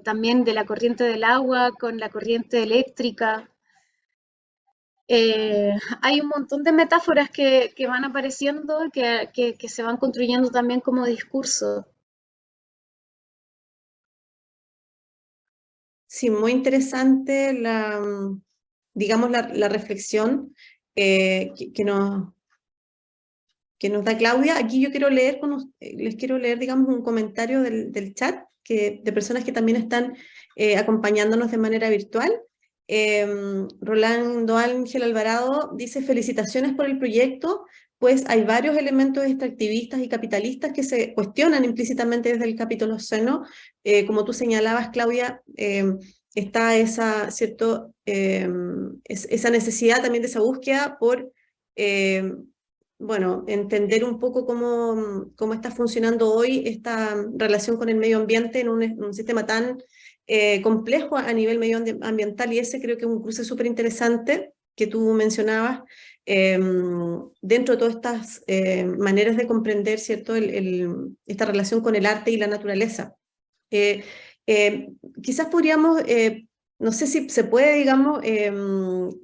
también de la corriente del agua con la corriente eléctrica. Hay un montón de metáforas que van apareciendo, que se van construyendo también como discurso. Sí, muy interesante digamos, la reflexión que nos da Claudia. Aquí yo quiero leer, les quiero leer, digamos, un comentario del chat de personas que también están acompañándonos de manera virtual. Rolando Ángel Alvarado dice: felicitaciones por el proyecto, pues hay varios elementos extractivistas y capitalistas que se cuestionan implícitamente desde el capítulo seno. Como tú señalabas, Claudia, está ¿cierto? Esa necesidad también de esa búsqueda por bueno, entender un poco cómo está funcionando hoy esta relación con el medio ambiente en un sistema tan complejo a nivel medioambiental, y ese creo que es un cruce súper interesante que tú mencionabas dentro de todas estas maneras de comprender, ¿cierto?, esta relación con el arte y la naturaleza. Quizás podríamos, no sé si se puede, digamos,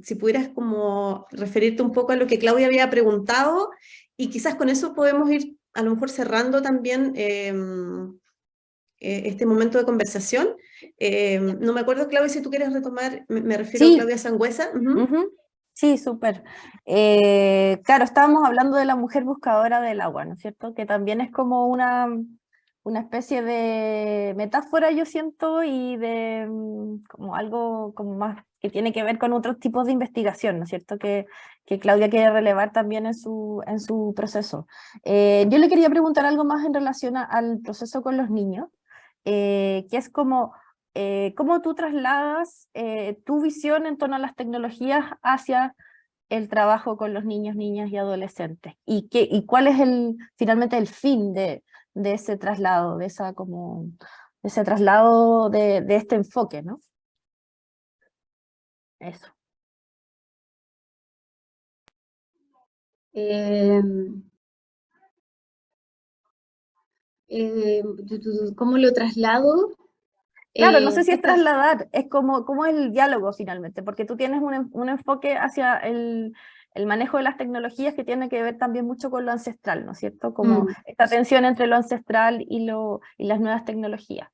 si pudieras como referirte un poco a lo que Claudia había preguntado, y quizás con eso podemos ir a lo mejor cerrando también este momento de conversación. No me acuerdo, Claudia, si tú quieres retomar, me refiero a Claudia Sangüesa. Sí, súper. Claro, estábamos hablando de la mujer buscadora del agua, ¿no es cierto? Que también es como una especie de metáfora, yo siento, y de como algo como más que tiene que ver con otros tipos de investigación, ¿no es cierto? Que Claudia quiere relevar también en su proceso. Yo le quería preguntar algo más en relación al proceso con los niños, que es como cómo tú trasladas tu visión en torno a las tecnologías hacia el trabajo con los niños, niñas y adolescentes, y cuál es finalmente el fin de ese traslado, de ese traslado de este enfoque, ¿no? Eso. ¿Cómo lo traslado? Claro, no sé si es trasladar, es como el diálogo finalmente, porque tú tienes un enfoque hacia el manejo de las tecnologías que tiene que ver también mucho con lo ancestral, ¿no es cierto? Como esta tensión entre lo ancestral y las nuevas tecnologías.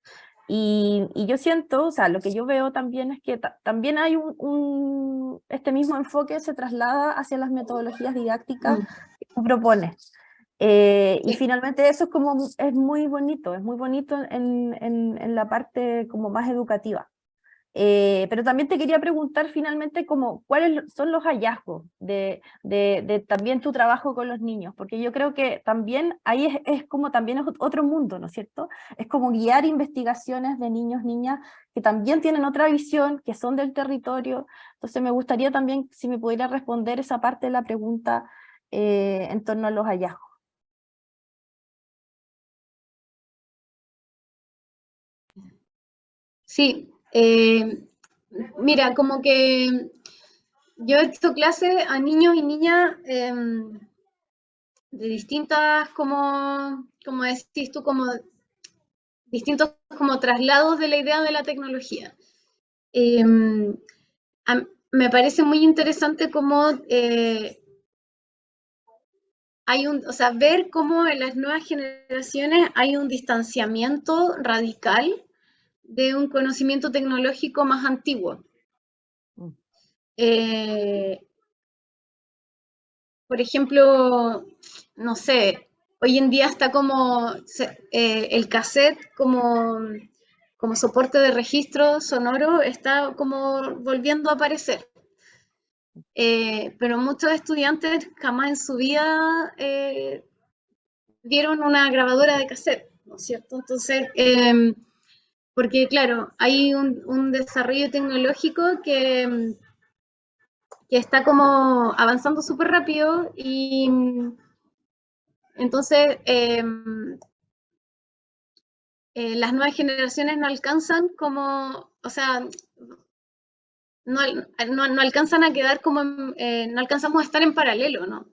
Y yo siento, o sea, lo que yo veo también es que también hay este mismo enfoque se traslada hacia las metodologías didácticas que tú propones. Y finalmente eso es muy bonito en la parte como más educativa. Pero también te quería preguntar finalmente como, ¿cuáles son los hallazgos de también tu trabajo con los niños? Porque yo creo que también ahí es como también es otro mundo, ¿no es cierto? Es como guiar investigaciones de niños, niñas, que también tienen otra visión, que son del territorio. Entonces me gustaría también si me pudiera responder esa parte de la pregunta en torno a los hallazgos. Sí, mira, como que yo he hecho clases a niños y niñas de distintas, como decís tú, como distintos como traslados de la idea de la tecnología. me parece muy interesante cómo o sea, ver cómo en las nuevas generaciones hay un distanciamiento radical de un conocimiento tecnológico más antiguo. Por ejemplo, no sé, hoy en día está como el cassette como soporte de registro sonoro está como volviendo a aparecer. Pero muchos estudiantes jamás en su vida vieron una grabadora de cassette, ¿no es cierto? Entonces, porque claro, hay un desarrollo tecnológico que está como avanzando súper rápido y entonces las nuevas generaciones no alcanzan como, o sea, no alcanzan a quedar como, no alcanzamos a estar en paralelo, ¿no?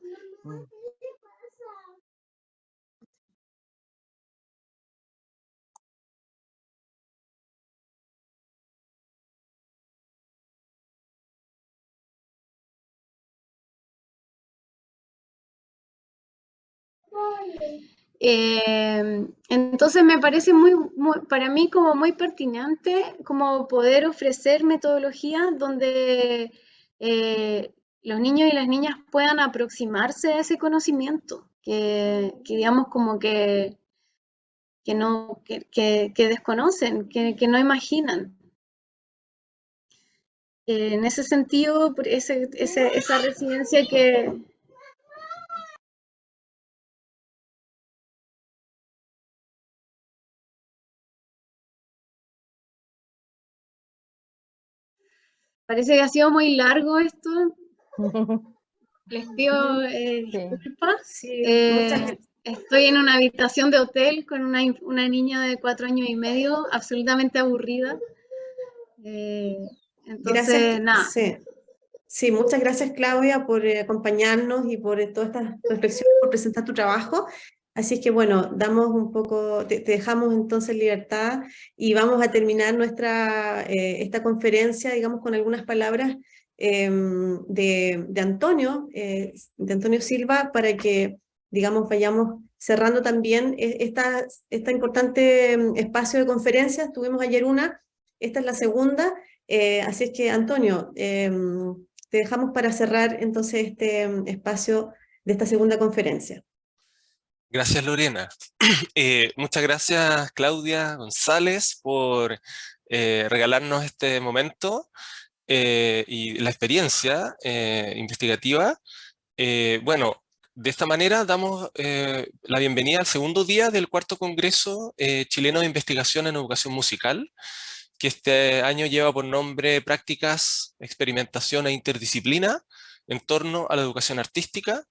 Entonces me parece para mí como muy pertinente como poder ofrecer metodologías donde los niños y las niñas puedan aproximarse a ese conocimiento, que digamos como no, que desconocen, que no imaginan. En ese sentido, esa residencia que... Parece que ha sido muy largo esto. Les pido disculpas. Sí, muchas gracias. Estoy en una habitación de hotel con una niña de 4 años y medio, absolutamente aburrida. Entonces, nada. Sí. Sí, muchas gracias Claudia por acompañarnos y por todas estas reflexiones, por presentar tu trabajo. Así es que bueno, damos un poco, te dejamos entonces libertad y vamos a terminar esta conferencia, digamos, con algunas palabras de Antonio Silva, para que, digamos, vayamos cerrando también esta importante espacio de conferencias. Tuvimos ayer esta es la segunda, así es que Antonio, te dejamos para cerrar entonces este espacio de esta segunda conferencia. Gracias, Lorena. Muchas gracias, Claudia González, por regalarnos este momento y la experiencia investigativa. Bueno, de esta manera damos la bienvenida al segundo día del cuarto Congreso Chileno de Investigación en Educación Musical, que este año lleva por nombre Prácticas, Experimentación e Interdisciplina en torno a la educación artística,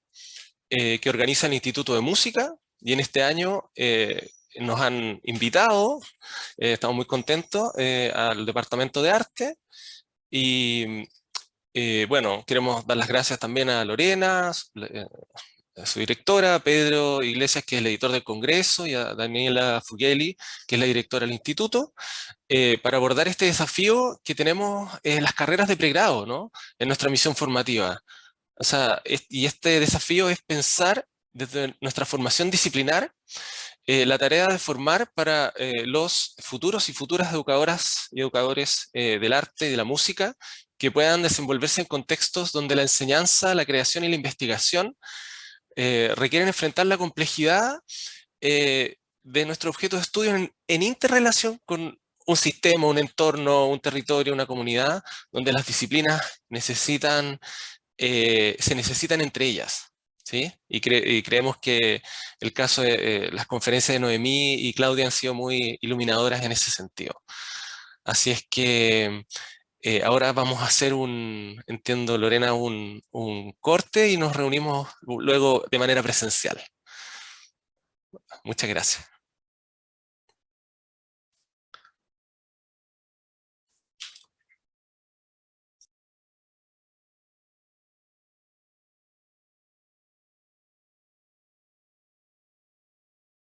que organiza el Instituto de Música, y en este año nos han invitado, estamos muy contentos, al Departamento de Arte, y bueno, queremos dar las gracias también a Lorena, a su directora, a Pedro Iglesias, que es el editor del Congreso, y a Daniela Fugeli, que es la directora del Instituto, para abordar este desafío que tenemos en las carreras de pregrado, ¿no? En nuestra misión formativa. O sea, y este desafío es pensar desde nuestra formación disciplinar la tarea de formar para los futuros y futuras educadoras y educadores del arte y de la música, que puedan desenvolverse en contextos donde la enseñanza, la creación y la investigación requieren enfrentar la complejidad de nuestro objeto de estudio en interrelación con un sistema, un entorno, un territorio, una comunidad, donde las disciplinas se necesitan entre ellas. ¿Sí? Y creemos que el caso de las conferencias de Noemí y Claudia han sido muy iluminadoras en ese sentido. Así es que ahora vamos a hacer entiendo Lorena, un corte y nos reunimos luego de manera presencial. Muchas gracias.